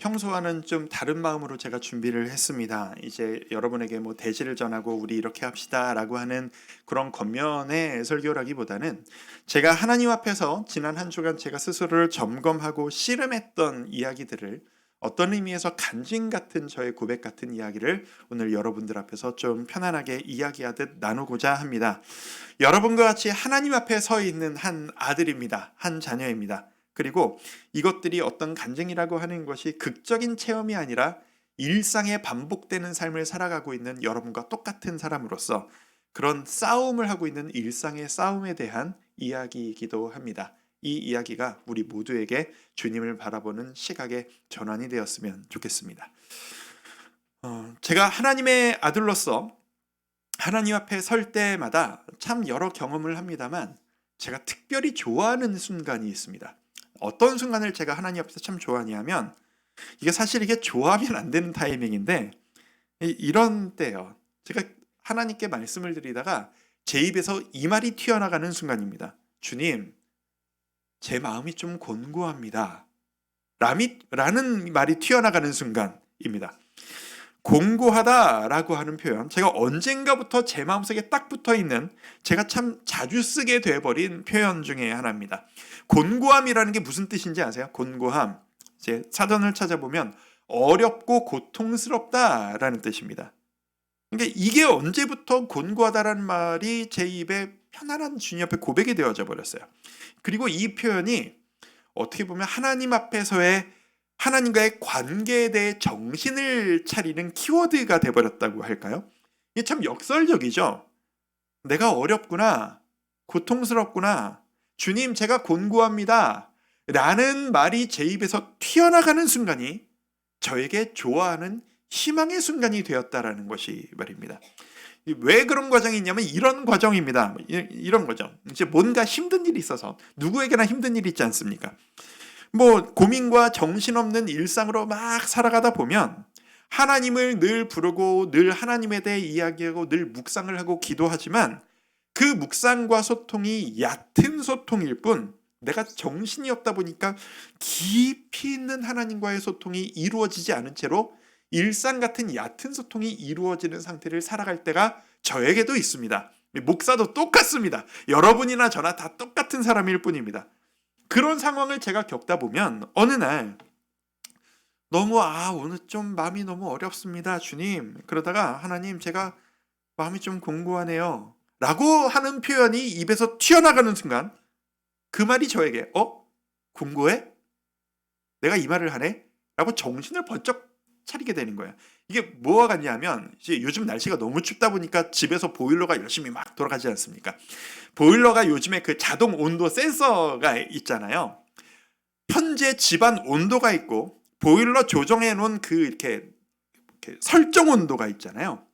평소와는 좀 다른 마음으로 제가 준비를 했습니다. 이제 여러분에게 뭐 대지를 전하고 우리 이렇게 합시다라고 하는 그런 겉면의 설교라기보다는 제가 하나님 앞에서 지난 한 주간 제가 스스로를 점검하고 씨름했던 이야기들을 어떤 의미에서 간증 같은 저의 고백 같은 이야기를 오늘 여러분들 앞에서 좀 편안하게 이야기하듯 나누고자 합니다. 여러분과 같이 하나님 앞에 서 있는 한 아들입니다. 한 자녀입니다. 그리고 이것들이 어떤 간증이라고 하는 것이 극적인 체험이 아니라 일상에 반복되는 삶을 살아가고 있는 여러분과 똑같은 사람으로서 그런 싸움을 하고 있는 일상의 싸움에 대한 이야기이기도 합니다. 이 이야기가 우리 모두에게 주님을 바라보는 시각의 전환이 되었으면 좋겠습니다. 제가 하나님의 아들로서 하나님 앞에 설 때마다 참 여러 경험을 합니다만 제가 특별히 좋아하는 순간이 있습니다. 어떤 순간을 제가 하나님 앞에서 참 좋아하냐면 이게 좋아하면 안 되는 타이밍인데 이런 때요. 제가 하나님께 말씀을 드리다가 제 입에서 이 말이 튀어나가는 순간입니다. 주님, 제 마음이 좀 곤고합니다. 라는 말이 튀어나가는 순간입니다. 곤고하다라고 하는 표현, 제가 언젠가부터 제 마음속에 딱 붙어있는 제가 참 자주 쓰게 돼버린 표현 중에 하나입니다. 곤고함이라는 게 무슨 뜻인지 아세요? 곤고함, 이제 사전을 찾아보면 어렵고 고통스럽다라는 뜻입니다. 그러니까 이게 언제부터 곤고하다라는 말이 제 입에 편안한 주님 앞에 고백이 되어져 버렸어요. 그리고 이 표현이 어떻게 보면 하나님 앞에서의 하나님과의 관계에 대해 정신을 차리는 키워드가 돼버렸다고 할까요? 이게 참 역설적이죠. 내가 어렵구나, 고통스럽구나, 주님 제가 곤고합니다 라는 말이 제 입에서 튀어나가는 순간이 저에게 좋아하는 희망의 순간이 되었다라는 것이 말입니다. 왜 그런 과정이 있냐면 이런 과정입니다. 이런 거죠. 이제 뭔가 힘든 일이 있어서, 누구에게나 힘든 일이 있지 않습니까? 뭐 고민과 정신없는 일상으로 막 살아가다 보면 하나님을 늘 부르고 늘 하나님에 대해 이야기하고 늘 묵상을 하고 기도하지만 그 묵상과 소통이 얕은 소통일 뿐 내가 정신이 없다 보니까 깊이 있는 하나님과의 소통이 이루어지지 않은 채로 일상 같은 얕은 소통이 이루어지는 상태를 살아갈 때가 저에게도 있습니다. 목사도 똑같습니다. 여러분이나 저나 다 똑같은 사람일 뿐입니다. 그런 상황을 제가 겪다 보면 어느 날 너무 오늘 좀 마음이 너무 어렵습니다 주님, 그러다가 하나님 제가 마음이 좀 공고하네요 라고 하는 표현이 입에서 튀어나가는 순간 그 말이 저에게 공고해? 내가 이 말을 하네? 라고 정신을 번쩍 차리게 되는 거예요. 이게 뭐와 같냐면 이제 요즘 날씨가 너무 춥다 보니까 집에서 보일러가 열심히 막 돌아가지 않습니까? 보일러가 요즘에 그 자동 온도 센서가 있잖아요. 현재 집안 온도가 있고 보일러 조정해 놓은 그 이렇게 설정 온도가 있잖아요.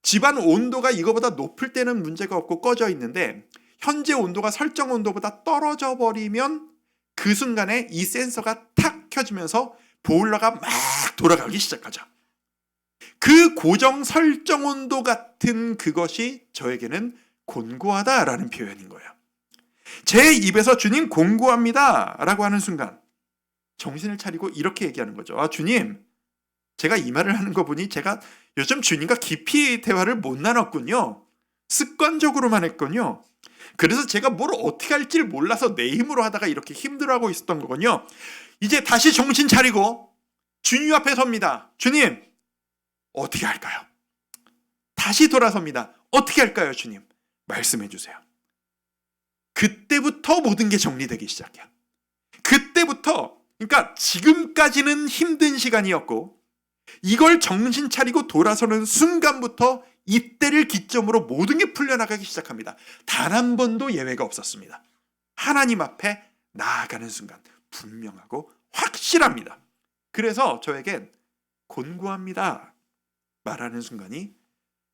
집안 온도가 이거보다 높을 때는 문제가 없고 꺼져 있는데 현재 온도가 설정 온도보다 떨어져 버리면 그 순간에 이 센서가 탁 켜지면서 보일러가 막 돌아가기 시작하죠. 그 고정 설정 온도 같은 그것이 저에게는 곤고하다라는 표현인 거예요. 제 입에서 주님 곤고합니다 라고 하는 순간 정신을 차리고 이렇게 얘기하는 거죠. 주님, 제가 이 말을 하는 거 보니 제가 요즘 주님과 깊이 대화를 못 나눴군요. 습관적으로만 했군요. 그래서 제가 뭘 어떻게 할지를 몰라서 내 힘으로 하다가 이렇게 힘들어하고 있었던 거군요. 이제 다시 정신 차리고 주님 앞에 섭니다. 주님, 어떻게 할까요? 다시 돌아섭니다. 어떻게 할까요, 주님? 말씀해 주세요. 그때부터 모든 게 정리되기 시작해요. 그때부터, 그러니까 지금까지는 힘든 시간이었고 이걸 정신 차리고 돌아서는 순간부터 이때를 기점으로 모든 게 풀려나가기 시작합니다. 단 한 번도 예외가 없었습니다. 하나님 앞에 나아가는 순간 분명하고 확실합니다. 그래서 저에겐 곤고합니다 말하는 순간이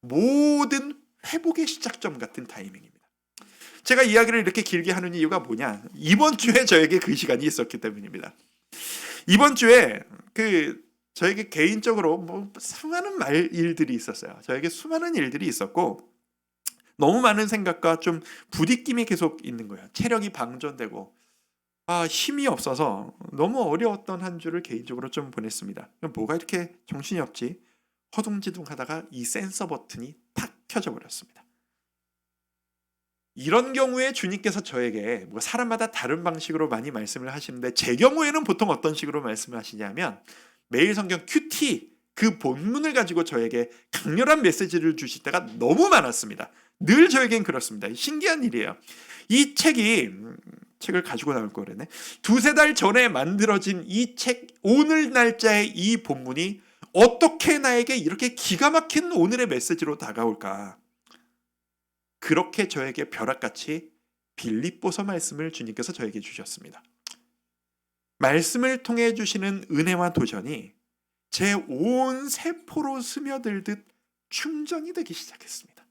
모든 회복의 시작점 같은 타이밍입니다. 제가 이야기를 이렇게 길게 하는 이유가 뭐냐? 이번 주에 저에게 그 시간이 있었기 때문입니다. 이번 주에 저에게 개인적으로 수많은 일들이 있었어요. 저에게 수많은 일들이 있었고 너무 많은 생각과 좀 부딪힘이 계속 있는 거예요. 체력이 방전되고 힘이 없어서 너무 어려웠던 한 주를 개인적으로 좀 보냈습니다. 뭐가 이렇게 정신이 없지? 허둥지둥하다가 이 센서 버튼이 탁 켜져 버렸습니다. 이런 경우에 주님께서 저에게 뭐 사람마다 다른 방식으로 많이 말씀을 하시는데, 제 경우에는 보통 어떤 식으로 말씀을 하시냐면 매일 성경 큐티 그 본문을 가지고 저에게 강렬한 메시지를 주실 때가 너무 많았습니다. 늘 저에겐 그렇습니다. 신기한 일이에요. 이 책을 가지고 나올 거라네. 두세 달 전에 만들어진 이 책, 오늘 날짜의 이 본문이 어떻게 나에게 이렇게 기가 막힌 오늘의 메시지로 다가올까? 그렇게 저에게 벼락같이 빌립보서 말씀을 주님께서 저에게 주셨습니다. 말씀을 통해 주시는 은혜와 도전이 제 온 세포로 스며들듯 충전이 되기 시작했습니다.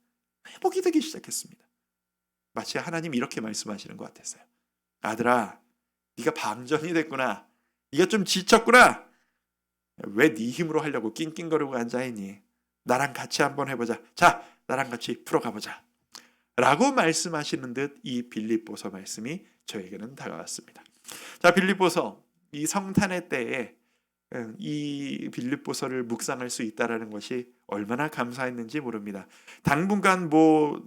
회복이 되기 시작했습니다. 마치 하나님이 이렇게 말씀하시는 것 같았어요. 아들아, 네가 방전이 됐구나. 네가 좀 지쳤구나. 왜 네 힘으로 하려고 낑낑거리고 앉아있니? 나랑 같이 한번 해보자. 자, 나랑 같이 풀어가보자. 라고 말씀하시는 듯 이 빌립보서 말씀이 저에게는 다가왔습니다. 자, 빌립보서 이 성탄의 때에 이 빌립보서를 묵상할 수 있다라는 것이 얼마나 감사했는지 모릅니다. 당분간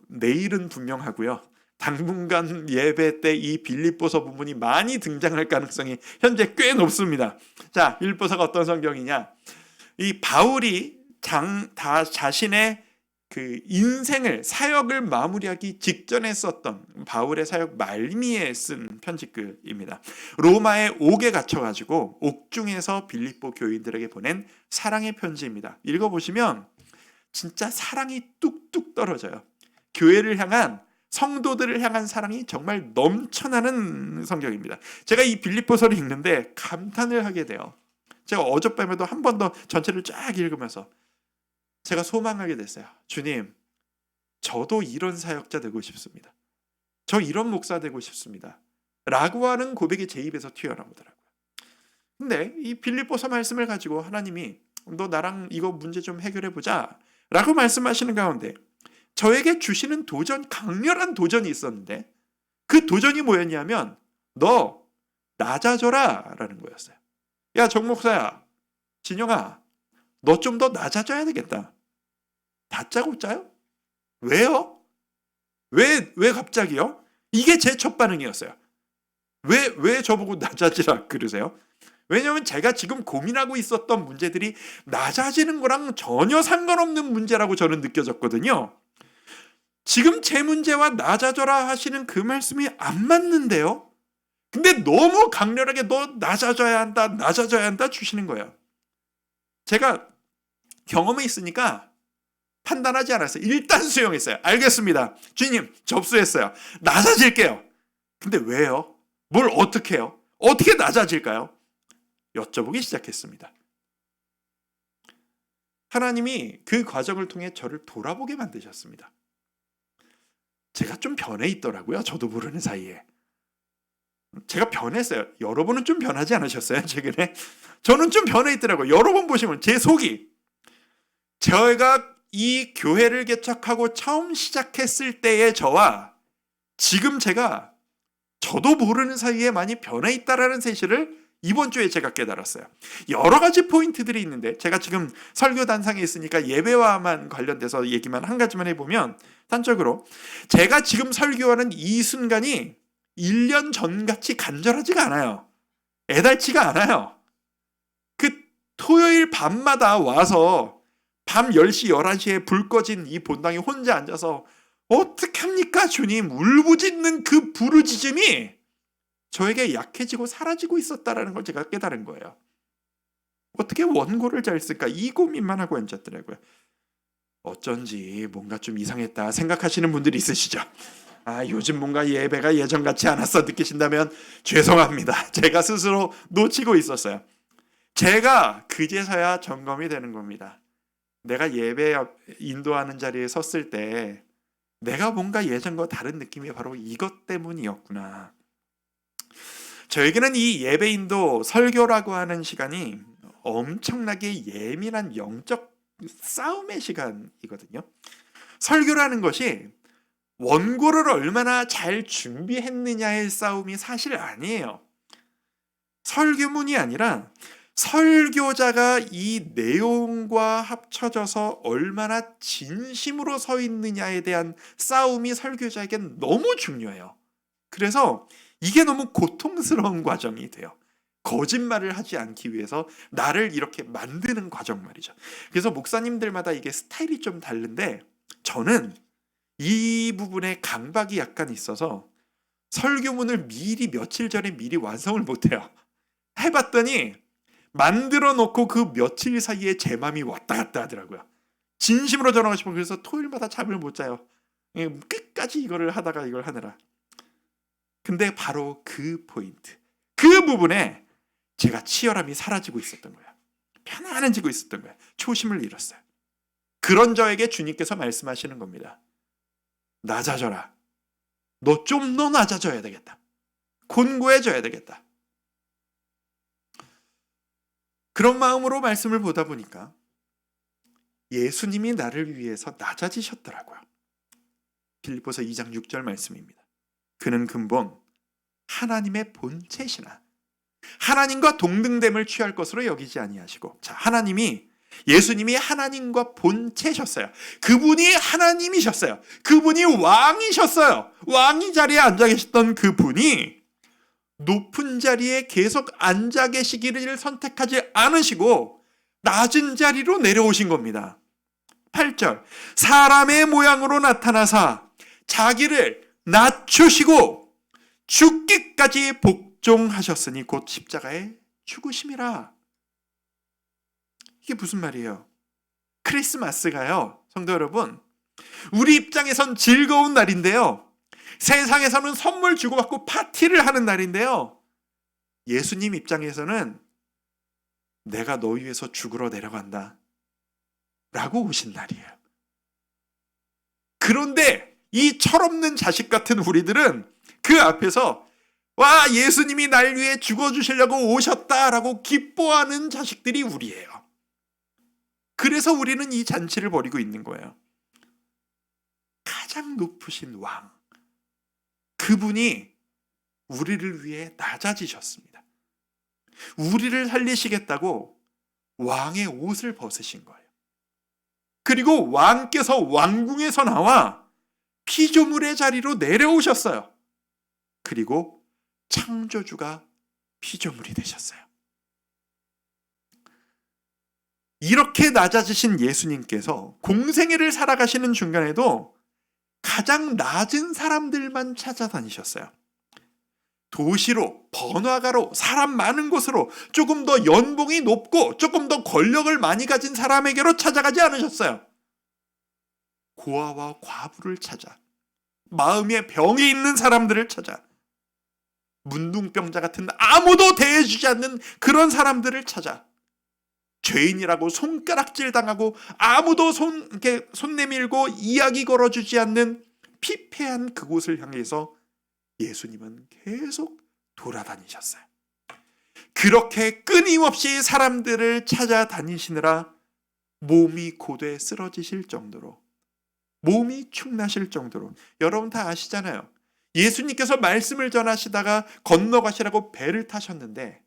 내일은 분명하고요. 당분간 예배 때 이 빌립보서 부분이 많이 등장할 가능성이 현재 꽤 높습니다. 자, 빌립보서가 어떤 성경이냐? 이 바울이 자신의 그 인생을, 사역을 마무리하기 직전에 썼던 바울의 사역 말미에 쓴 편지글입니다. 로마에 옥에 갇혀가지고 옥중에서 빌립보 교인들에게 보낸 사랑의 편지입니다. 읽어보시면 진짜 사랑이 뚝뚝 떨어져요. 교회를 향한, 성도들을 향한 사랑이 정말 넘쳐나는 성경입니다. 제가 이 빌립보서를 읽는데 감탄을 하게 돼요. 제가 어젯밤에도 한 번 더 전체를 쫙 읽으면서 제가 소망하게 됐어요. 주님, 저도 이런 사역자 되고 싶습니다. 저 이런 목사 되고 싶습니다. 라고 하는 고백이 제 입에서 튀어나오더라고요. 근데 이 빌립보서 말씀을 가지고 하나님이 너 나랑 이거 문제 좀 해결해 보자 라고 말씀하시는 가운데 저에게 주시는 강렬한 도전이 있었는데, 그 도전이 뭐였냐면 너 낮아져라 라는 거였어요. 야, 정 목사야, 진영아, 너 좀 더 낮아져야 되겠다. 다짜고짜요? 왜요? 왜 갑자기요? 이게 제 첫 반응이었어요. 왜 저보고 낮아지라 그러세요? 왜냐하면 제가 지금 고민하고 있었던 문제들이 낮아지는 거랑 전혀 상관없는 문제라고 저는 느껴졌거든요. 지금 제 문제와 낮아져라 하시는 그 말씀이 안 맞는데요? 근데 너무 강렬하게 너 낮아져야 한다 주시는 거예요. 제가 경험이 있으니까 판단하지 않았어요. 일단 수용했어요. 알겠습니다. 주님, 접수했어요. 낮아질게요. 근데 왜요? 뭘 어떻게 해요? 어떻게 낮아질까요? 여쭤보기 시작했습니다. 하나님이 그 과정을 통해 저를 돌아보게 만드셨습니다. 제가 좀 변해 있더라고요. 저도 모르는 사이에. 제가 변했어요. 여러분은 좀 변하지 않으셨어요? 최근에? 저는 좀 변해 있더라고요. 여러분 보시면 제 속이, 제가 이 교회를 개척하고 처음 시작했을 때의 저와 지금 제가 저도 모르는 사이에 많이 변해 있다라는 사실을 이번 주에 제가 깨달았어요. 여러 가지 포인트들이 있는데 제가 지금 설교 단상에 있으니까 예배와만 관련돼서 얘기만 한 가지만 해보면, 단적으로 제가 지금 설교하는 이 순간이 1년 전같이 간절하지가 않아요. 애달치가 않아요. 그 토요일 밤마다 와서 밤 10시, 11시에 불 꺼진 이 본당에 혼자 앉아서 어떡합니까 주님, 울부짖는 그 부르짖음이 저에게 약해지고 사라지고 있었다라는 걸 제가 깨달은 거예요. 어떻게 원고를 잘 쓸까, 이 고민만 하고 앉았더라고요. 어쩐지 뭔가 좀 이상했다 생각하시는 분들이 있으시죠? 요즘 뭔가 예배가 예전 같지 않았어 느끼신다면 죄송합니다. 제가 스스로 놓치고 있었어요. 제가 그제서야 점검이 되는 겁니다. 내가 예배 인도하는 자리에 섰을 때 내가 뭔가 예전과 다른 느낌이 바로 이것 때문이었구나. 저에게는 이 예배 인도, 설교라고 하는 시간이 엄청나게 예민한 영적 싸움의 시간이거든요. 설교라는 것이 원고를 얼마나 잘 준비했느냐의 싸움이 사실 아니에요. 설교문이 아니라 설교자가 이 내용과 합쳐져서 얼마나 진심으로 서 있느냐에 대한 싸움이 설교자에겐 너무 중요해요. 그래서 이게 너무 고통스러운 과정이 돼요. 거짓말을 하지 않기 위해서 나를 이렇게 만드는 과정 말이죠. 그래서 목사님들마다 이게 스타일이 좀 다른데 저는 이 부분에 강박이 약간 있어서 설교문을 며칠 전에 미리 완성을 못해요. 해봤더니 만들어 놓고 그 며칠 사이에 제 마음이 왔다 갔다 하더라고요. 진심으로 전하고 싶어. 그래서 토요일마다 잠을 못 자요. 끝까지 이거를 하다가 이걸 하느라. 근데 바로 그 포인트, 그 부분에 제가 치열함이 사라지고 있었던 거예요. 편안해지고 있었던 거예요. 초심을 잃었어요. 그런 저에게 주님께서 말씀하시는 겁니다. 낮아져라. 너 좀 더 낮아져야 되겠다. 곤고해져야 되겠다. 그런 마음으로 말씀을 보다 보니까 예수님이 나를 위해서 낮아지셨더라고요. 빌립보서 2장 6절 말씀입니다. 그는 근본 하나님의 본체시나 하나님과 동등됨을 취할 것으로 여기지 아니하시고, 자, 예수님이 하나님과 본체셨어요. 그분이 하나님이셨어요. 그분이 왕이셨어요. 왕이 자리에 앉아 계셨던 그분이 높은 자리에 계속 앉아 계시기를 선택하지 않으시고 낮은 자리로 내려오신 겁니다. 8절, 사람의 모양으로 나타나사 자기를 낮추시고 죽기까지 복종하셨으니 곧 십자가에 죽으심이라. 이게 무슨 말이에요? 크리스마스가요, 성도 여러분, 우리 입장에선 즐거운 날인데요, 세상에서는 선물 주고받고 파티를 하는 날인데요, 예수님 입장에서는 내가 너 위해서 죽으러 내려간다 라고 오신 날이에요. 그런데 이 철없는 자식 같은 우리들은 그 앞에서 와, 예수님이 날 위해 죽어주시려고 오셨다라고 기뻐하는 자식들이 우리예요. 그래서 우리는 이 잔치를 벌이고 있는 거예요. 가장 높으신 왕, 그분이 우리를 위해 낮아지셨습니다. 우리를 살리시겠다고 왕의 옷을 벗으신 거예요. 그리고 왕께서 왕궁에서 나와 피조물의 자리로 내려오셨어요. 그리고 창조주가 피조물이 되셨어요. 이렇게 낮아지신 예수님께서 공생애를 살아가시는 중간에도 가장 낮은 사람들만 찾아다니셨어요. 도시로, 번화가로, 사람 많은 곳으로, 조금 더 연봉이 높고 조금 더 권력을 많이 가진 사람에게로 찾아가지 않으셨어요. 고아와 과부를 찾아, 마음에 병이 있는 사람들을 찾아, 문둥병자 같은 아무도 대해주지 않는 그런 사람들을 찾아, 죄인이라고 손가락질 당하고 아무도 손 내밀고 이야기 걸어주지 않는 피폐한 그곳을 향해서 예수님은 계속 돌아다니셨어요. 그렇게 끊임없이 사람들을 찾아다니시느라 몸이 고돼 쓰러지실 정도로, 몸이 축나실 정도로, 여러분 다 아시잖아요. 예수님께서 말씀을 전하시다가 건너가시라고 배를 타셨는데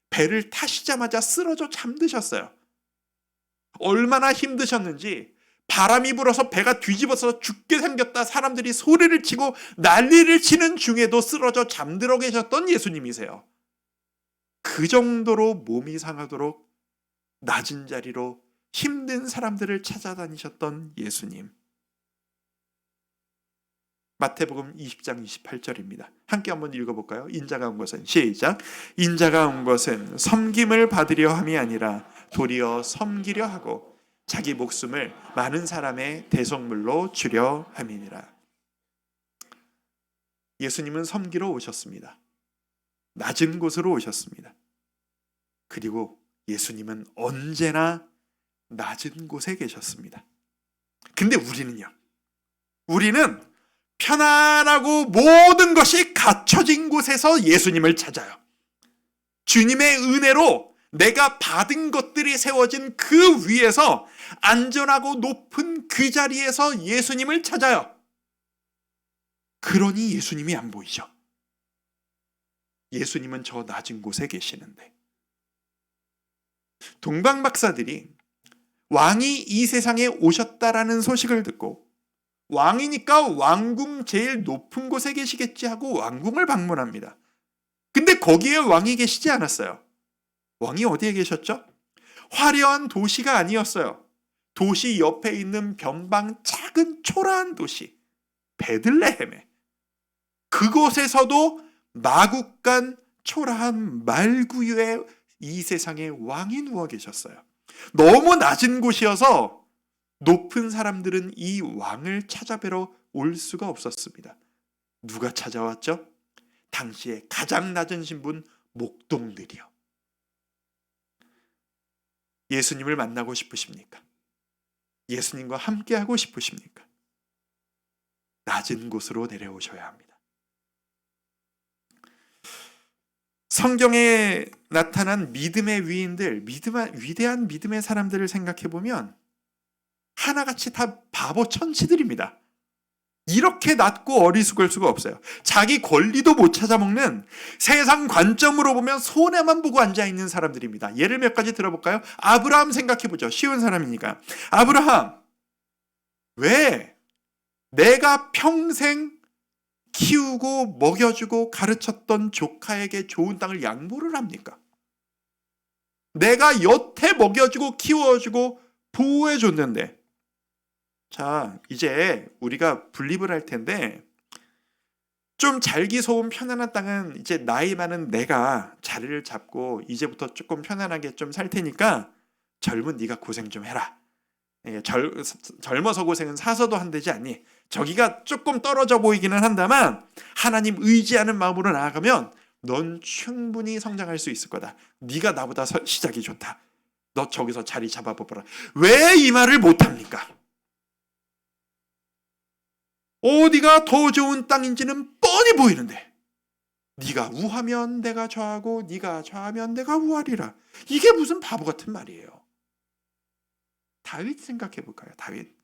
배를 타시자마자 쓰러져 잠드셨어요. 얼마나 힘드셨는지 바람이 불어서 배가 뒤집어서 죽게 생겼다 사람들이 소리를 치고 난리를 치는 중에도 쓰러져 잠들어 계셨던 예수님이세요. 그 정도로 몸이 상하도록 낮은 자리로 힘든 사람들을 찾아다니셨던 예수님. 마태복음 20장 28절입니다. 함께 한번 읽어볼까요? 인자가 온 것은, 시작. 인자가 온 것은 섬김을 받으려 함이 아니라 도리어 섬기려 하고 자기 목숨을 많은 사람의 대속물로 주려 함이니라. 예수님은 섬기러 오셨습니다. 낮은 곳으로 오셨습니다. 그리고 예수님은 언제나 낮은 곳에 계셨습니다. 근데 우리는 편안하고 모든 것이 갖춰진 곳에서 예수님을 찾아요. 주님의 은혜로 내가 받은 것들이 세워진 그 위에서 안전하고 높은 그 자리에서 예수님을 찾아요. 그러니 예수님이 안 보이죠. 예수님은 저 낮은 곳에 계시는데. 동방 박사들이 왕이 이 세상에 오셨다라는 소식을 듣고 왕이니까 왕궁 제일 높은 곳에 계시겠지 하고 왕궁을 방문합니다. 근데 거기에 왕이 계시지 않았어요. 왕이 어디에 계셨죠? 화려한 도시가 아니었어요. 도시 옆에 있는 변방 작은 초라한 도시 베들레헴에, 그곳에서도 마국간 초라한 말구유에 이 세상에 왕이 누워 계셨어요. 너무 낮은 곳이어서 높은 사람들은 이 왕을 찾아뵈러 올 수가 없었습니다. 누가 찾아왔죠? 당시에 가장 낮은 신분 목동들이요. 예수님을 만나고 싶으십니까? 예수님과 함께하고 싶으십니까? 낮은 곳으로 내려오셔야 합니다. 성경에 나타난 믿음의 위인들, 위대한 믿음의 사람들을 생각해 보면 하나같이 다 바보 천치들입니다. 이렇게 낮고 어리숙을 수가 없어요. 자기 권리도 못 찾아먹는, 세상 관점으로 보면 손해만 보고 앉아있는 사람들입니다. 예를 몇 가지 들어볼까요? 아브라함 생각해보죠. 쉬운 사람이니까. 아브라함, 왜 내가 평생 키우고 먹여주고 가르쳤던 조카에게 좋은 땅을 양보를 합니까? 내가 여태 먹여주고 키워주고 보호해줬는데. 자, 이제 우리가 분립을 할 텐데, 좀 잘기 소음 편안한 땅은 이제 나이 많은 내가 자리를 잡고 이제부터 조금 편안하게 좀 살 테니까 젊은 네가 고생 좀 해라. 젊어서 고생은 사서도 한다지 않니? 저기가 조금 떨어져 보이기는 한다만 하나님 의지하는 마음으로 나아가면 넌 충분히 성장할 수 있을 거다. 네가 나보다 시작이 좋다. 너 저기서 자리 잡아보거라. 왜 이 말을 못합니까? 어디가 더 좋은 땅인지는 뻔히 보이는데 네가 우하면 내가 좌하고 네가 좌하면 내가 우하리라. 이게 무슨 바보 같은 말이에요. 다윗 생각해 볼까요? 다윗.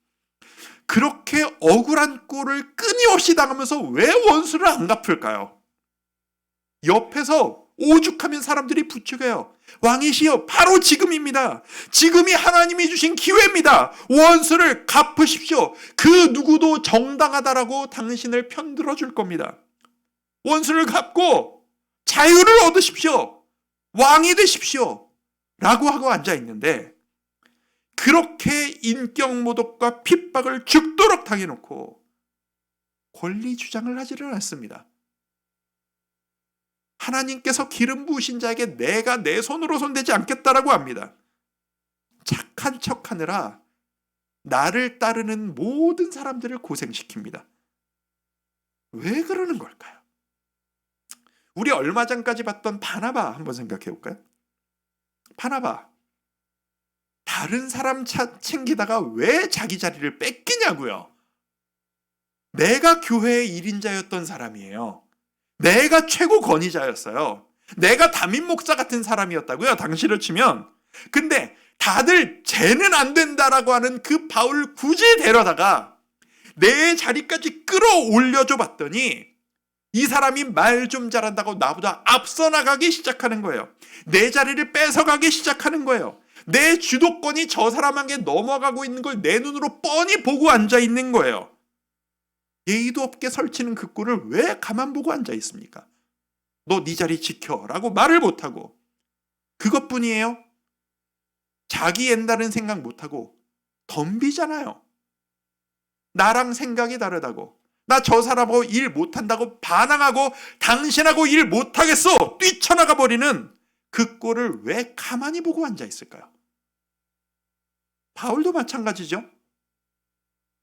그렇게 억울한 꼴을 끊임없이 당하면서 왜 원수를 안 갚을까요? 옆에서 오죽하면 사람들이 부추겨요. 왕이시여, 바로 지금입니다. 지금이 하나님이 주신 기회입니다. 원수를 갚으십시오. 그 누구도 정당하다라고 당신을 편들어 줄 겁니다. 원수를 갚고 자유를 얻으십시오. 왕이 되십시오. 라고 하고 앉아있는데, 그렇게 인격모독과 핍박을 죽도록 당해놓고 권리 주장을 하지를 않습니다. 하나님께서 기름 부으신 자에게 내가 내 손으로 손대지 않겠다라고 합니다. 착한 척하느라 나를 따르는 모든 사람들을 고생시킵니다. 왜 그러는 걸까요? 우리 얼마 전까지 봤던 바나바 한번 생각해 볼까요? 바나바, 다른 사람 챙기다가 왜 자기 자리를 뺏기냐고요. 내가 교회의 1인자였던 사람이에요. 내가 최고 권위자였어요. 내가 담임 목사 같은 사람이었다고요, 당시로 치면. 근데 다들 쟤는 안 된다라고 하는 그 바울 굳이 데려다가 내 자리까지 끌어올려줘 봤더니 이 사람이 말 좀 잘한다고 나보다 앞서 나가기 시작하는 거예요. 내 자리를 뺏어가기 시작하는 거예요. 내 주도권이 저 사람에게 넘어가고 있는 걸 내 눈으로 뻔히 보고 앉아 있는 거예요. 예의도 없게 설치는 그 꼴을 왜 가만 보고 앉아 있습니까? 너 네 자리 지켜라고 말을 못하고, 그것뿐이에요. 자기 옛날은 생각 못하고 덤비잖아요. 나랑 생각이 다르다고, 나 저 사람하고 일 못한다고 반항하고 당신하고 일 못하겠어 뛰쳐나가 버리는 그 꼴을 왜 가만히 보고 앉아 있을까요? 바울도 마찬가지죠.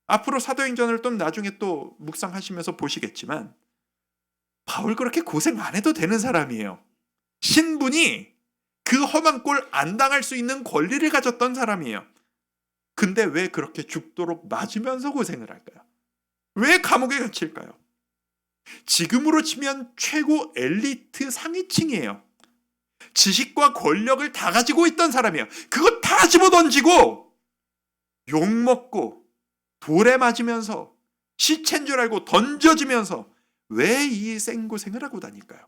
앞으로 사도행전을 또 나중에 또 묵상하시면서 보시겠지만 바울 그렇게 고생 안 해도 되는 사람이에요. 신분이 그 험한 꼴 안 당할 수 있는 권리를 가졌던 사람이에요. 근데 왜 그렇게 죽도록 맞으면서 고생을 할까요? 왜 감옥에 갇힐까요? 지금으로 치면 최고 엘리트 상위층이에요. 지식과 권력을 다 가지고 있던 사람이에요. 그거 다 집어던지고 욕먹고 돌에 맞으면서 시체인 줄 알고 던져지면서 왜 이 생고생을 하고 다닐까요?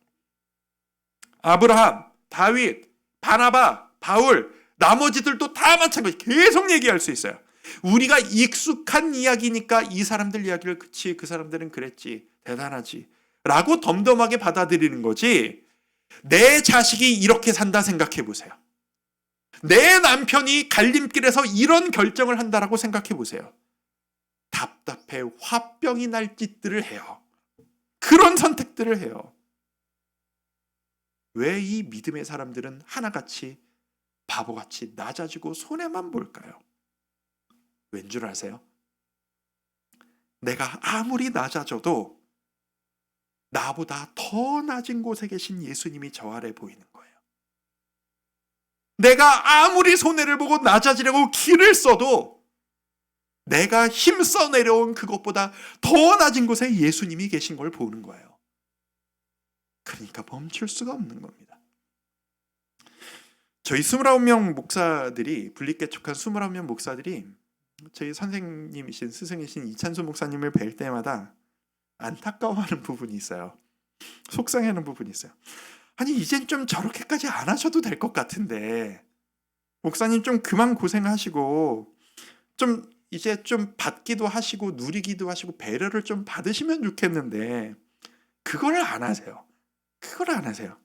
아브라함, 다윗, 바나바, 바울, 나머지들도 다 마찬가지. 계속 얘기할 수 있어요. 우리가 익숙한 이야기니까 이 사람들 이야기를 그치, 그 사람들은 그랬지, 대단하지 라고 덤덤하게 받아들이는 거지, 내 자식이 이렇게 산다 생각해 보세요. 내 남편이 갈림길에서 이런 결정을 한다라고 생각해 보세요. 답답해 화병이 날 짓들을 해요. 그런 선택들을 해요. 왜 이 믿음의 사람들은 하나같이 바보같이 낮아지고 손해만 볼까요? 왠 줄 아세요? 내가 아무리 낮아져도 나보다 더 낮은 곳에 계신 예수님이 저 아래 보이는 거예요. 내가 아무리 손해를 보고 낮아지려고 길을 써도 내가 힘써 내려온 그것보다 더 낮은 곳에 예수님이 계신 걸 보는 거예요. 그러니까 멈출 수가 없는 겁니다. 저희 29명 목사들이, 분립개척한 29명 목사들이 저희 선생님이신 스승이신 이찬수 목사님을 뵐 때마다 안타까워하는 부분이 있어요. 속상해하는 부분이 있어요. 아니 이젠 좀 저렇게까지 안 하셔도 될 것 같은데 목사님 좀 그만 고생하시고 좀 이제 좀 받기도 하시고 누리기도 하시고 배려를 좀 받으시면 좋겠는데 그걸 안 하세요. 그걸 안 하세요.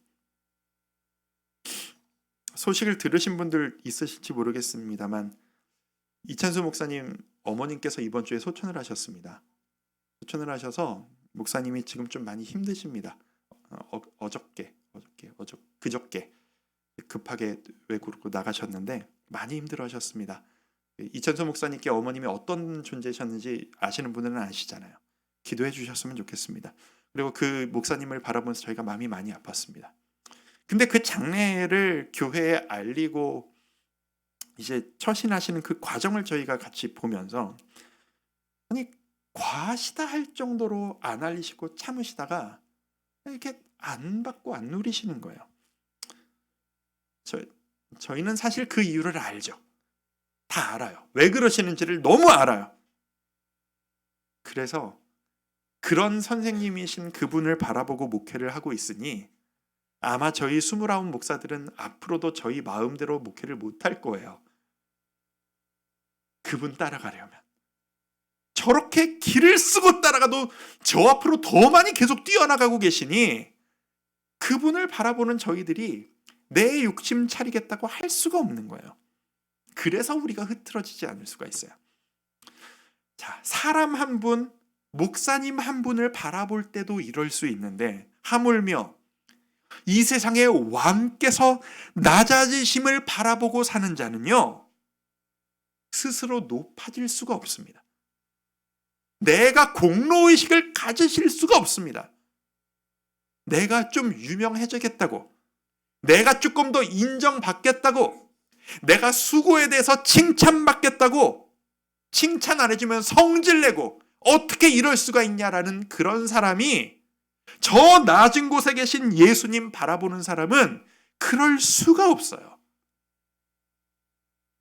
소식을 들으신 분들 있으실지 모르겠습니다만 이찬수 목사님 어머님께서 이번 주에 소천을 하셨습니다. 소천을 하셔서 목사님이 지금 좀 많이 힘드십니다. 그저께 급하게 외국으로 나가셨는데 많이 힘들어하셨습니다. 이찬수 목사님께 어머님이 어떤 존재셨는지 아시는 분들은 아시잖아요. 기도해 주셨으면 좋겠습니다. 그리고 그 목사님을 바라보면서 저희가 마음이 많이 아팠습니다. 근데 그 장례를 교회에 알리고 이제 처신하시는 그 과정을 저희가 같이 보면서 아니 과하시다 할 정도로 안 알리시고 참으시다가 이렇게 안 받고 안 누리시는 거예요. 저희는 사실 그 이유를 알죠. 다 알아요. 왜 그러시는지를 너무 알아요. 그래서 그런 선생님이신 그분을 바라보고 목회를 하고 있으니 아마 저희 29 목사들은 앞으로도 저희 마음대로 목회를 못할 거예요. 그분 따라가려면. 저렇게 길을 쓰고 따라가도 저 앞으로 더 많이 계속 뛰어나가고 계시니 그분을 바라보는 저희들이 내 욕심 차리겠다고 할 수가 없는 거예요. 그래서 우리가 흐트러지지 않을 수가 있어요. 자, 사람 한 분, 목사님 한 분을 바라볼 때도 이럴 수 있는데 하물며 이 세상의 왕께서 낮아지심을 바라보고 사는 자는요 스스로 높아질 수가 없습니다. 내가 공로의식을 가지실 수가 없습니다. 내가 좀 유명해지겠다고, 내가 조금 더 인정받겠다고, 내가 수고에 대해서 칭찬받겠다고 칭찬 안 해주면 성질내고 어떻게 이럴 수가 있냐라는 그런 사람이 저 낮은 곳에 계신 예수님 바라보는 사람은 그럴 수가 없어요.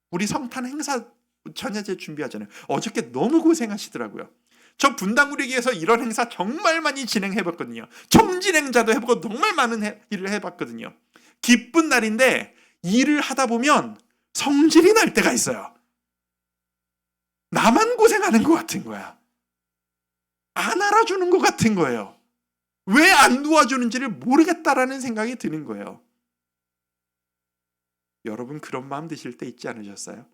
우리 성탄 행사 전야제 준비하잖아요. 어저께 너무 고생하시더라고요. 저 분당우리교회에서 이런 행사 정말 많이 진행해봤거든요. 총진행자도 해보고 정말 많은 일을 해봤거든요. 기쁜 날인데 일을 하다 보면 성질이 날 때가 있어요. 나만 고생하는 것 같은 거야. 안 알아주는 것 같은 거예요. 왜 안 도와주는지를 모르겠다라는 생각이 드는 거예요. 여러분 그런 마음 드실 때 있지 않으셨어요?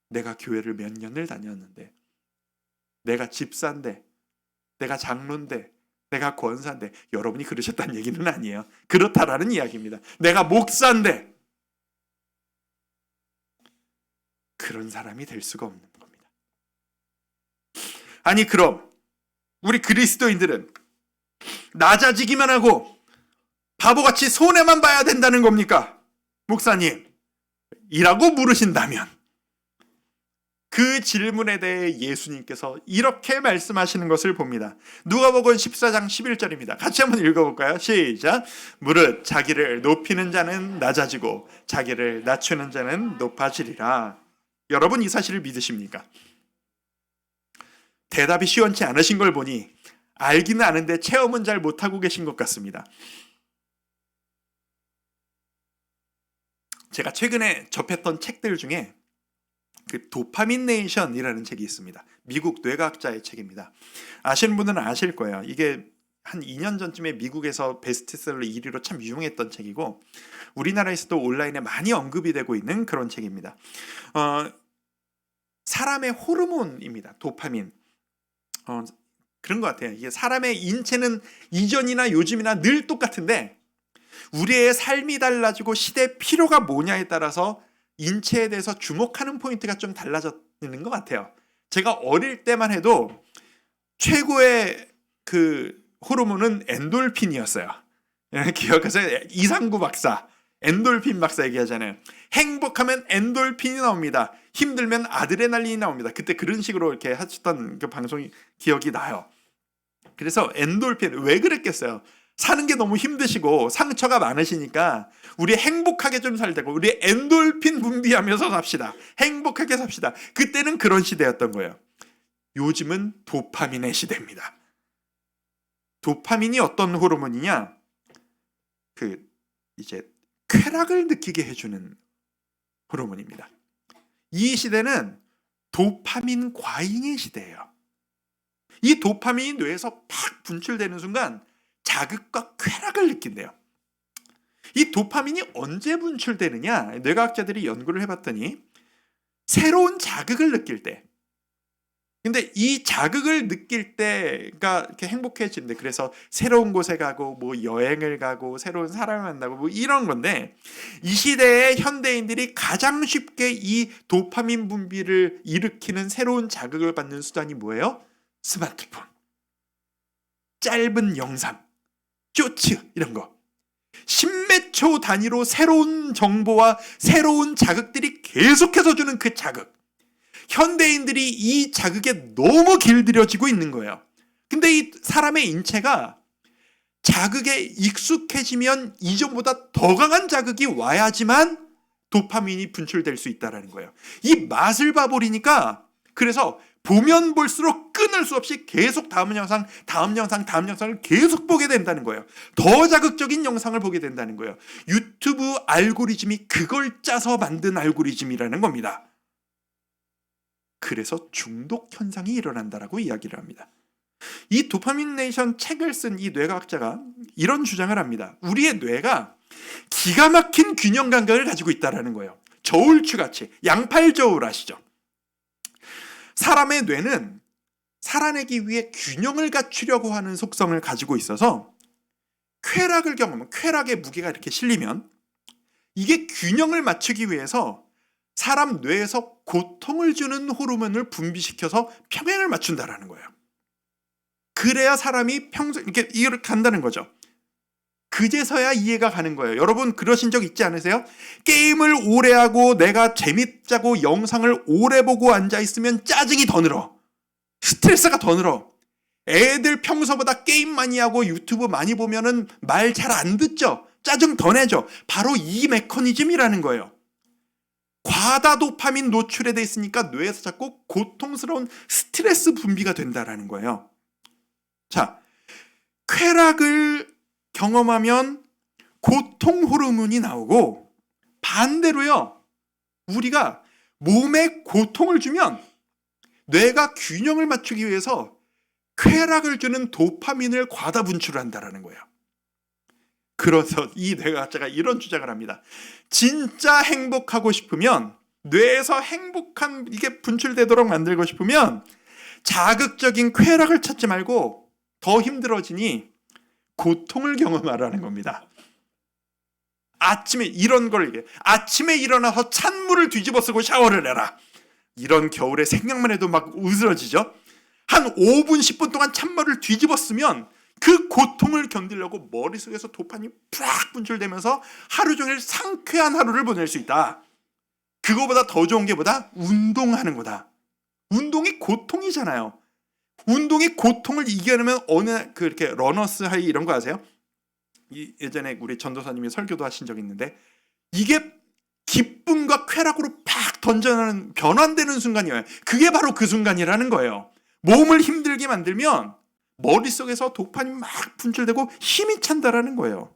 내가 교회를 몇 년을 다녔는데, 내가 집사인데, 내가 장로인데, 내가 권사인데, 여러분이 그러셨다는 얘기는 아니에요. 그렇다라는 이야기입니다. 내가 목사인데 그런 사람이 될 수가 없는 겁니다. 아니 그럼 우리 그리스도인들은 낮아지기만 하고 바보같이 손해만 봐야 된다는 겁니까? 목사님 이라고 물으신다면 그 질문에 대해 예수님께서 이렇게 말씀하시는 것을 봅니다. 누가복음 14장 11절입니다. 같이 한번 읽어볼까요? 시작. 무릇 자기를 높이는 자는 낮아지고 자기를 낮추는 자는 높아지리라. 여러분 이 사실을 믿으십니까? 대답이 시원치 않으신 걸 보니 알기는 아는데 체험은 잘 못하고 계신 것 같습니다. 제가 최근에 접했던 책들 중에 그 도파민 네이션이라는 책이 있습니다. 미국 뇌과학자의 책입니다. 아시는 분들은 아실 거예요. 이게 한 2년 전쯤에 미국에서 베스트셀러 1위로 참 유명했던 책이고 우리나라에서도 온라인에 많이 언급이 되고 있는 그런 책입니다. 사람의 호르몬입니다. 도파민. 그런 것 같아요. 이게 사람의 인체는 이전이나 요즘이나 늘 똑같은데 우리의 삶이 달라지고 시대 필요가 뭐냐에 따라서 인체에 대해서 주목하는 포인트가 좀 달라지는 것 같아요. 제가 어릴 때만 해도 최고의 그 호르몬은 엔돌핀이었어요. 기억하세요? 이상구 박사, 엔돌핀 박사 얘기하잖아요. 행복하면 엔돌핀이 나옵니다. 힘들면 아드레날린이 나옵니다. 그때 그런 식으로 이렇게 하셨던 그 방송이 기억이 나요. 그래서 엔돌핀 왜 그랬겠어요? 사는 게 너무 힘드시고 상처가 많으시니까 우리 행복하게 좀 살자고 우리 엔돌핀 분비하면서 삽시다. 행복하게 삽시다. 그때는 그런 시대였던 거예요. 요즘은 도파민의 시대입니다. 도파민이 어떤 호르몬이냐? 이제 쾌락을 느끼게 해주는 호르몬입니다. 이 시대는 도파민 과잉의 시대예요. 이 도파민이 뇌에서 팍 분출되는 순간 자극과 쾌락을 느낀대요. 이 도파민이 언제 분출되느냐? 뇌과학자들이 연구를 해봤더니 새로운 자극을 느낄 때. 근데 이 자극을 느낄 때가 이렇게 행복해지는데 그래서 새로운 곳에 가고 뭐 여행을 가고 새로운 사람을 만나고 뭐 이런 건데 이 시대의 현대인들이 가장 쉽게 이 도파민 분비를 일으키는 새로운 자극을 받는 수단이 뭐예요? 스마트폰, 짧은 영상, 쇼츠 이런 거. 십몇 초 단위로 새로운 정보와 새로운 자극들이 계속해서 주는 그 자극. 현대인들이 이 자극에 너무 길들여지고 있는 거예요. 근데 이 사람의 인체가 자극에 익숙해지면 이전보다 더 강한 자극이 와야지만 도파민이 분출될 수 있다는 거예요. 이 맛을 봐버리니까 그래서 보면 볼수록 끊을 수 없이 계속 다음 영상을 계속 보게 된다는 거예요. 더 자극적인 영상을 보게 된다는 거예요. 유튜브 알고리즘이 그걸 짜서 만든 알고리즘이라는 겁니다. 그래서 중독 현상이 일어난다라고 이야기를 합니다. 이 도파민 네이션 책을 쓴 이 뇌과학자가 이런 주장을 합니다. 우리의 뇌가 기가 막힌 균형 감각을 가지고 있다는 거예요. 저울추같이 양팔저울 아시죠? 사람의 뇌는 살아내기 위해 균형을 갖추려고 하는 속성을 가지고 있어서 쾌락을 경험하면 쾌락의 무게가 이렇게 실리면 이게 균형을 맞추기 위해서 사람 뇌에서 고통을 주는 호르몬을 분비시켜서 평행을 맞춘다라는 거예요. 그래야 사람이 평생 이렇게 간다는 거죠. 그제서야 이해가 가는 거예요. 여러분 그러신 적 있지 않으세요? 게임을 오래 하고 내가 재밌자고 영상을 오래 보고 앉아있으면 짜증이 더 늘어. 스트레스가 더 늘어. 애들 평소보다 게임 많이 하고 유튜브 많이 보면은 말 잘 안 듣죠? 짜증 더 내죠? 바로 이 메커니즘이라는 거예요. 과다 도파민 노출에 돼 있으니까 뇌에서 자꾸 고통스러운 스트레스 분비가 된다라는 거예요. 자, 쾌락을 경험하면 고통 호르몬이 나오고 반대로요. 우리가 몸에 고통을 주면 뇌가 균형을 맞추기 위해서 쾌락을 주는 도파민을 과다 분출한다라는 거예요. 그래서 이 뇌과학자가 이런 주장을 합니다. 진짜 행복하고 싶으면 뇌에서 행복한 이게 분출되도록 만들고 싶으면 자극적인 쾌락을 찾지 말고 더 힘들어지니 고통을 경험하라는 겁니다. 아침에 이런 걸 얘기해. 아침에 일어나서 찬물을 뒤집어 쓰고 샤워를 해라. 이런 겨울에 생각만 해도 막 으스러지죠. 한 5분 10분 동안 찬물을 뒤집어 쓰면 그 고통을 견디려고 머릿속에서 도파민이 팍 분출되면서 하루 종일 상쾌한 하루를 보낼 수 있다. 그거보다 더 좋은 게 뭐다? 운동하는 거다. 운동이 고통이잖아요. 운동이 고통을 이겨내면 어느 그렇게 러너스 하이 이런 거 아세요? 예전에 우리 전도사님이 설교도 하신 적이 있는데 이게 기쁨과 쾌락으로 팍 던져나는 변환되는 순간이에요. 그게 바로 그 순간이라는 거예요. 몸을 힘들게 만들면 머릿속에서 도파민이 막 분출되고 힘이 찬다라는 거예요.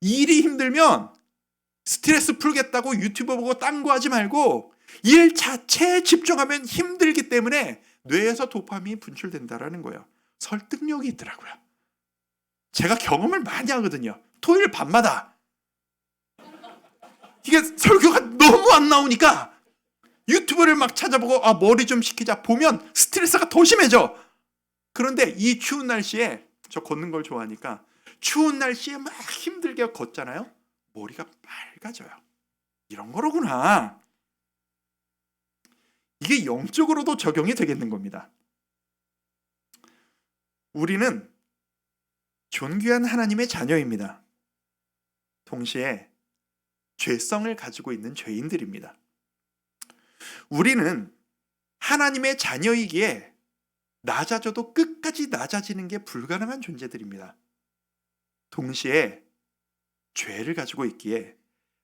일이 힘들면 스트레스 풀겠다고 유튜브 보고 딴 거 하지 말고 일 자체에 집중하면 힘들기 때문에 뇌에서 도파민이 분출된다라는 거예요. 설득력이 있더라고요. 제가 경험을 많이 하거든요. 토요일 밤마다 이게 설교가 너무 안 나오니까 유튜브를 막 찾아보고 머리 좀 식히자 보면 스트레스가 더 심해져. 그런데 이 추운 날씨에, 저 걷는 걸 좋아하니까 추운 날씨에 막 힘들게 걷잖아요. 머리가 맑아져요. 이런 거로구나. 이게 영적으로도 적용이 되겠는 겁니다. 우리는 존귀한 하나님의 자녀입니다. 동시에 죄성을 가지고 있는 죄인들입니다. 우리는 하나님의 자녀이기에 낮아져도 끝까지 낮아지는 게 불가능한 존재들입니다. 동시에 죄를 가지고 있기에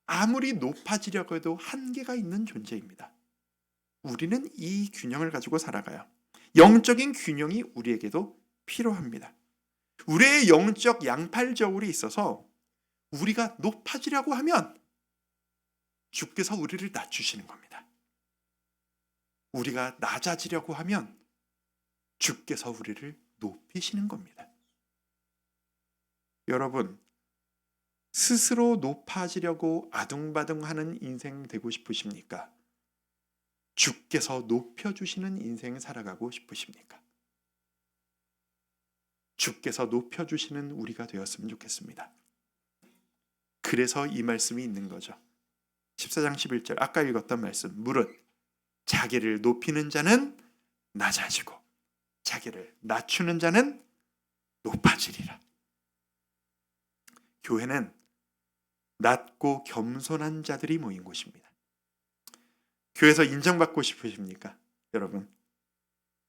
아무리 높아지려고 해도 한계가 있는 존재입니다. 우리는 이 균형을 가지고 살아가요. 영적인 균형이 우리에게도 필요합니다. 우리의 영적 양팔저울이 있어서 우리가 높아지려고 하면 주께서 우리를 낮추시는 겁니다. 우리가 낮아지려고 하면 주께서 우리를 높이시는 겁니다. 여러분, 스스로 높아지려고 아둥바둥하는 인생 되고 싶으십니까? 주께서 높여주시는 인생 살아가고 싶으십니까? 주께서 높여주시는 우리가 되었으면 좋겠습니다. 그래서 이 말씀이 있는 거죠. 14장 11절 아까 읽었던 말씀, 무릇 자기를 높이는 자는 낮아지고 자기를 낮추는 자는 높아지리라. 교회는 낮고 겸손한 자들이 모인 곳입니다. 교회에서 인정받고 싶으십니까? 여러분,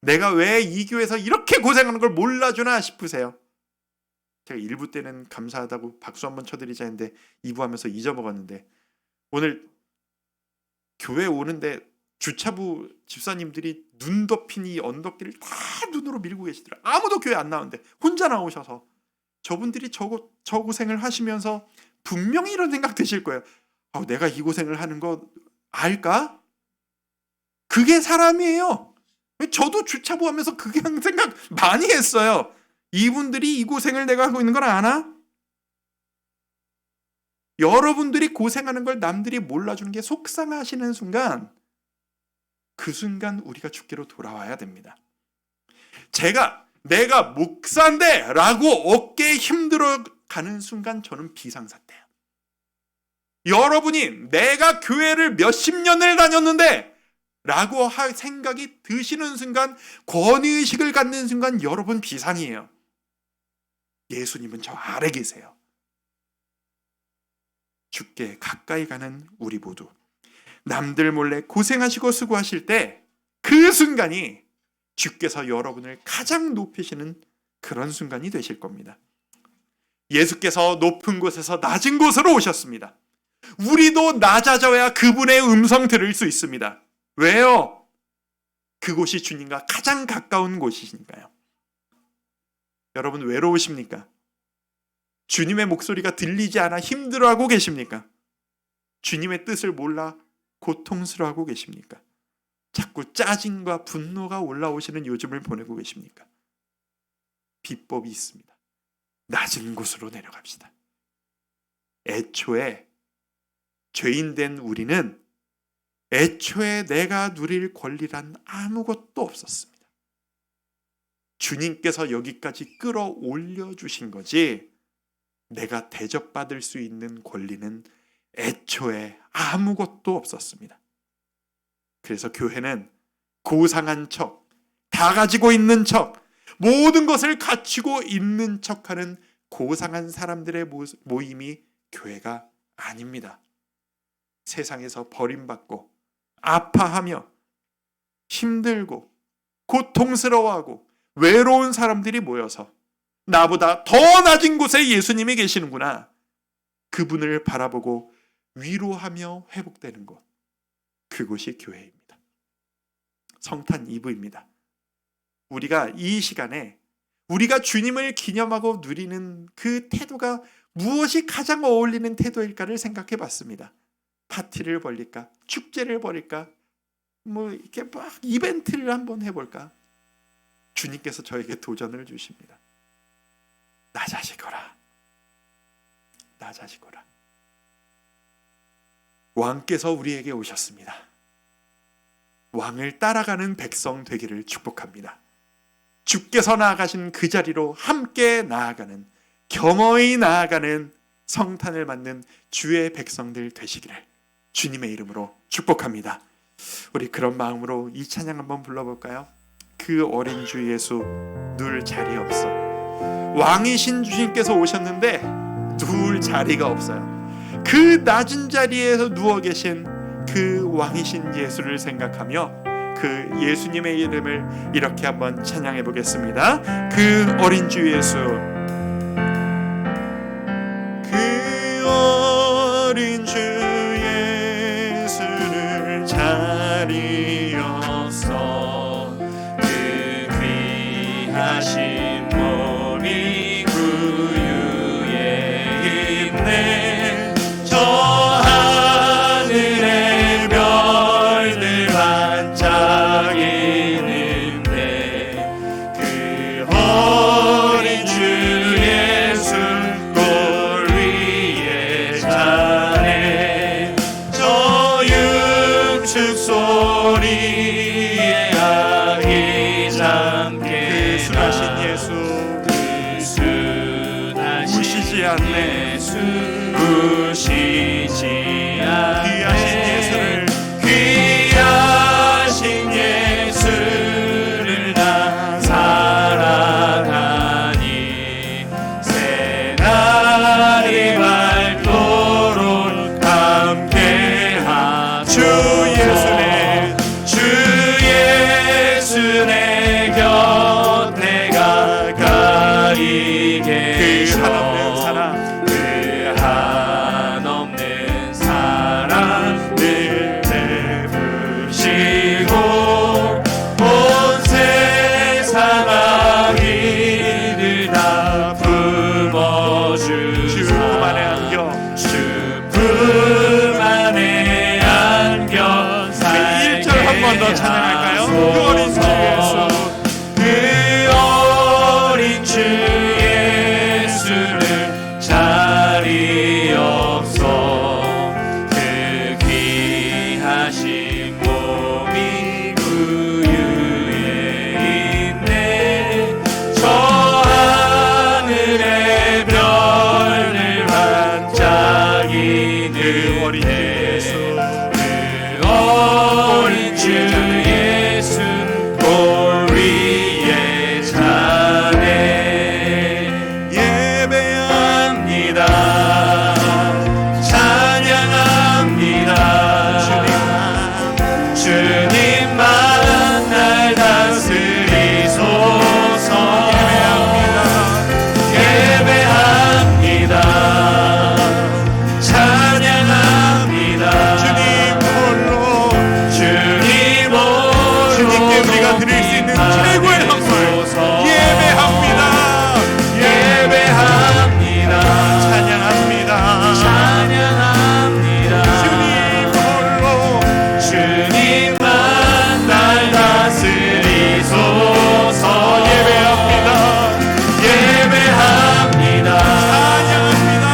내가 왜 이 교회에서 이렇게 고생하는 걸 몰라주나 싶으세요? 제가 1부 때는 감사하다고 박수 한번 쳐드리자 했는데 2부 하면서 잊어먹었는데, 오늘 교회 오는데 주차부 집사님들이 눈 덮인 이 언덕길을 다 눈으로 밀고 계시더라고요. 아무도 교회 안 나오는데 혼자 나오셔서. 저분들이 저 고생을 하시면서 분명히 이런 생각 드실 거예요. 내가 이 고생을 하는 거 알까? 그게 사람이에요. 저도 주차부 하면서 그게 생각 많이 했어요. 이분들이 이 고생을 내가 하고 있는 걸 아나? 여러분들이 고생하는 걸 남들이 몰라주는 게 속상하시는 순간, 그 순간 우리가 주께로 돌아와야 됩니다. 내가 목사인데 라고 어깨에 힘들어 가는 순간 저는 비상사태예요. 여러분이 내가 교회를 몇십 년을 다녔는데 라고 할 생각이 드시는 순간, 권위의식을 갖는 순간 여러분 비상이에요. 예수님은 저 아래 계세요. 주께 가까이 가는 우리 모두, 남들 몰래 고생하시고 수고하실 때 그 순간이 주께서 여러분을 가장 높이시는 그런 순간이 되실 겁니다. 예수께서 높은 곳에서 낮은 곳으로 오셨습니다. 우리도 낮아져야 그분의 음성 들을 수 있습니다. 왜요? 그곳이 주님과 가장 가까운 곳이니까요. 여러분, 외로우십니까? 주님의 목소리가 들리지 않아 힘들어하고 계십니까? 주님의 뜻을 몰라 고통스러워하고 계십니까? 자꾸 짜증과 분노가 올라오시는 요즘을 보내고 계십니까? 비법이 있습니다. 낮은 곳으로 내려갑시다. 애초에 죄인된 우리는 애초에 내가 누릴 권리란 아무것도 없었습니다. 주님께서 여기까지 끌어올려 주신 거지, 내가 대접받을 수 있는 권리는 애초에 아무것도 없었습니다. 그래서 교회는 고상한 척, 다 가지고 있는 척, 모든 것을 갖추고 있는 척하는 고상한 사람들의 모임이 교회가 아닙니다. 세상에서 버림받고 아파하며 힘들고 고통스러워하고 외로운 사람들이 모여서 나보다 더 낮은 곳에 예수님이 계시는구나, 그분을 바라보고 위로하며 회복되는 곳, 그곳이 교회입니다. 성탄 2부입니다. 우리가 이 시간에 우리가 주님을 기념하고 누리는 그 태도가 무엇이 가장 어울리는 태도일까를 생각해 봤습니다. 파티를 벌릴까? 축제를 벌일까? 뭐 이렇게 막 이벤트를 한번 해볼까? 주님께서 저에게 도전을 주십니다. 나 자식거라. 나 자식거라. 왕께서 우리에게 오셨습니다. 왕을 따라가는 백성 되기를 축복합니다. 주께서 나아가신 그 자리로 함께 나아가는, 겸허히 나아가는 성탄을 맞는 주의 백성들 되시기를 주님의 이름으로 축복합니다. 우리 그런 마음으로 이 찬양 한번 불러볼까요? 그 어린 주 예수 누울 자리 없어. 왕이신 주님께서 오셨는데 누울 자리가 없어요. 그 낮은 자리에서 누워 계신 그 왕이신 예수를 생각하며 그 예수님의 이름을 이렇게 한번 찬양해 보겠습니다. 그 어린 주 예수, 그 어린 주 예수를 자리 없어. 그 귀하신 몸이 구유에 있네. 저 하늘의 별들 반짝이는데 그 어린 주 예수 골 위에 자네. 저 육축 소리에 아기잠 깨나. 그 순하신 예수, 그 순하신 우시지 않네. 우시지 않네. 귀하신 예수를 나 사랑하니 새날이 밝도록 함께하. 주 예수 내 곁에 가까이 계셔. 그 한없는 사랑을 베푸시고 온 세상 아기들 다 품어주사. 주 품 안에 안겨, 주 품 안에 안겨 살게. 1절 한 번 더 찬양할까요? 그 어린 주 예수, 그 어린 주 예수를 자리 없어. 그 귀하신 몸이 구유에 있네. 저 하늘의 별들 반짝이는 그 어린 예수, 그 어린 주 예수 골 위에 자네. 예배합니다. 찬양합니다. 주님만 날 다스리소서. 예배합니다. 찬양합니다. 주님 홀로 주님께 우리가 드릴 수 있는 최고의 선물 예배합니다. 예배합니다. 찬양합니다. 찬양합니다. 주님 홀로 주님만 날 다스리소서. 예배합니다. 예배합니다. 찬양합니다.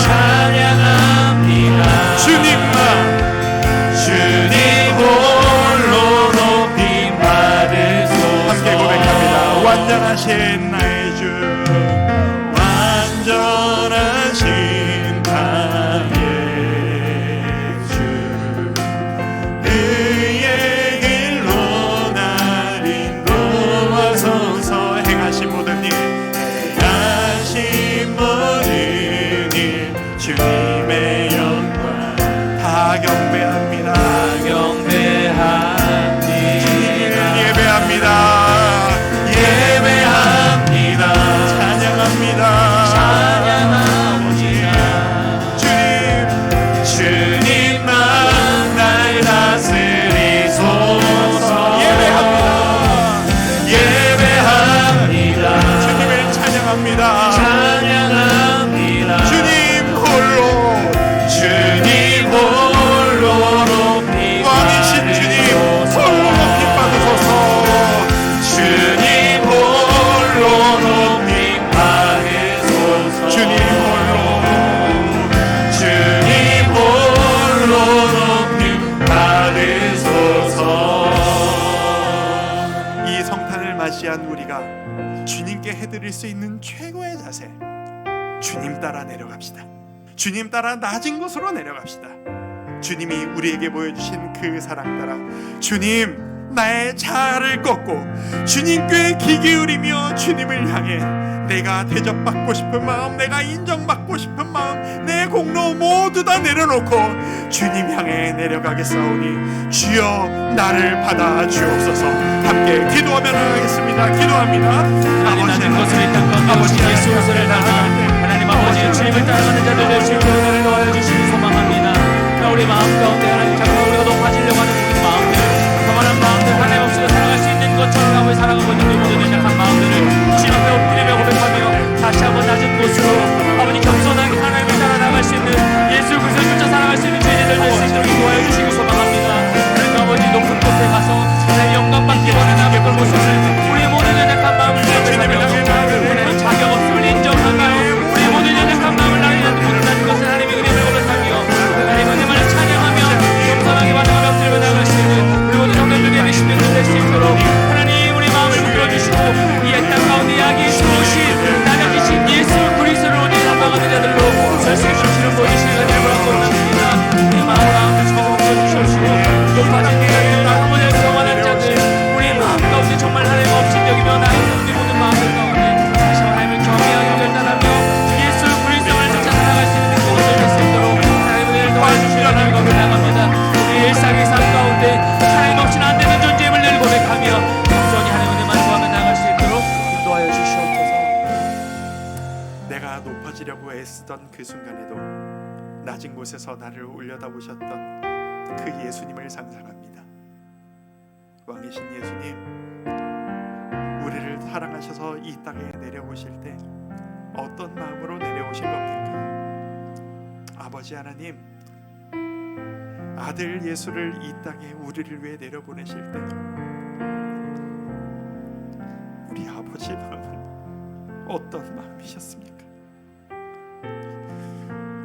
찬양합니다. 주님만 주님 홀로 높임 받으소서. 함께 고백합니다. 완전하신 나의 주, 완전하신 나의 주, 그의 길로 날 인도하소서. 행하신 모든 일, 행하신 모든 일 주님의 영광 다 경배합니다. 예배합니다. 예배합니다. 시한 우리가 주님께 해드릴 수 있는 최고의 자세, 주님 따라 내려갑시다. 주님 따라 낮은 곳으로 내려갑시다. 주님이 우리에게 보여주신 그 사랑 따라 주님 나의 자아를 꺾고 주님께 귀 기울이며 주님을 향해 내가 대접받고 싶은 마음, 내가 인정받고 싶은 마음, 내 공로 모두 다 내려놓고 주님 향해 내려가겠사오니 주여 나를 받아 주옵소서. 함께 기도하며 나가겠습니다. 기도합니다. 하나님 것을 이 땅 가운데 오신 예수 그리스도를 따라 하나님 아버지 주님을 따라가는 자들을 주님께로 은혜를 더하여 주시기 소망합니다. 우리 마음 가운데 하나님 잠깐 우리가 높아지려고 하는 모든 마음들, 평안한 마음들, 하나님 없이도 살아갈 수 있는 것처럼 아버지 살아가고 있는 우리 모든 연약한 마음들을 주님 앞에 엎드리며 고백하며 다시 한번 낮은 곳으로 아버지 겸손하게 하나님을 따라 나갈 수 있는 예수 그리스도를 쫓아 살아갈 수 있는 죄인들 될 수 있도록 도와여 주시기 소망합니다. 그러니까 아버지 높은 곳에 가서 하나님 영광 받기 원하는 아버지 모습을 우리의 모든 연약한 마음을 고백하며 하나님 자격 없음을 인정하며 우리의 모든 연약한 마음을 나를 모른다는 것을 하나님의 은혜를 고백하며 하나님의 은혜만을 찬양하며 겸손하게 반응하며 엎드리며 나갈 수 있는 우리 모든 성도들의 예배 신령들 될 수 있도록 하나님 우리 마음을 붙들어주시고 이 땅 가운데 약이 수오신 낮아지신 예수 그리스도를 오직 담당하는 자들로 설생을 주시는 모든 시간을 보라고합니다. 이 마음 가운데 성을 붙여주시옵시고 높아진 자들 아버지의 평안한 자들 우리 마음 가운데 정말 하나님 없이 여기며 나의 우리 모든 마음들 가운데 다시 하나님을 경외하여 결단하며 예수 그리스도를 쫓아 살아갈 수 있는 모든 될 수 있도록 하나님의 은혜를 도와주시려 하나님 앞에 나갑니다. 우리 일상의 삶 가운데 하나님 없이는 안 되는 존재임을 늘 고백하며 겸손히 하나님의 은혜만 구하며 나갈 수 있도록 인도하여 주시옵소서. 내가 높아지려고 애쓰던 그 순간에도 낮은 곳에서 나를 올려다보셨던 그 예수님을 상상합니다. 왕이신 예수님, 우리를 사랑하셔서 이 땅에 내려오실 때 어떤 마음으로 내려오신 겁니까? 아버지 하나님, 아들 예수를 이 땅에 우리를 위해 내려보내실 때 우리 아버지의 마음은 어떤 마음이셨습니까?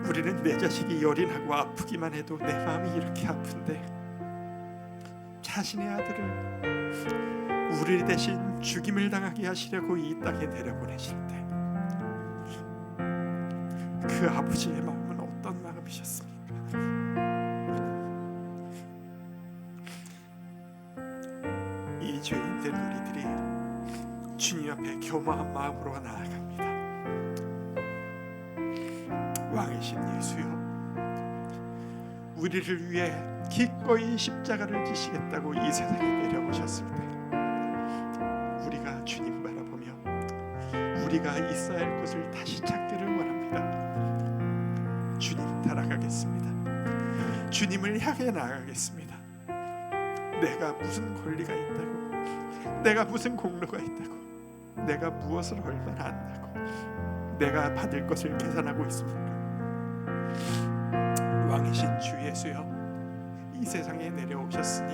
우리는 내 자식이 열인하고 아프기만 해도 내 마음이 이렇게 아픈데 자신의 아들을 우리 대신 죽임을 당하게 하시려고 이 땅에 내려보내실 때 그 아버지의 마음은 어떤 마음이셨습니까? 이 죄인된 우리들이 주님 앞에 겸허한 마음으로 나아갑니다. 왕이신 예수여, 우리를 위해 기꺼이 십자가를 지시겠다고 이 세상에 내려오셨을 때 우리가 주님 바라보며 우리가 있어야 할 곳을 다시 찾기를 원합니다. 주님 따라가겠습니다. 주님을 향해 나아가겠습니다. 내가 무슨 권리가 있다고, 내가 무슨 공로가 있다고, 내가 무엇을 얼마나 안다고 내가 받을 것을 계산하고 있습니까? 왕이신 주 예수여, 이 세상에 내려오셨으니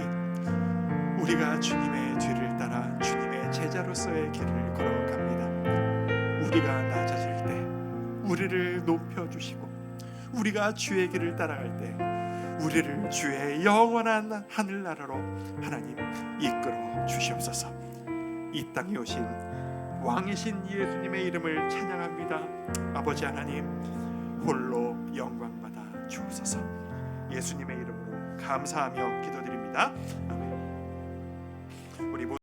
우리가 주님의 뒤를 따라 주님의 제자로서의 길을 걸어갑니다. 우리가 낮아질 때 우리를 높여주시고 우리가 주의 길을 따라갈 때 우리를 주의 영원한 하늘나라로 하나님 이끌어 주시옵소서. 이 땅에 오신 왕이신 예수님의 이름을 찬양합니다. 아버지 하나님, 홀로 영광받아 주옵소서. 예수님의 이름으로 감사하며 기도드립니다.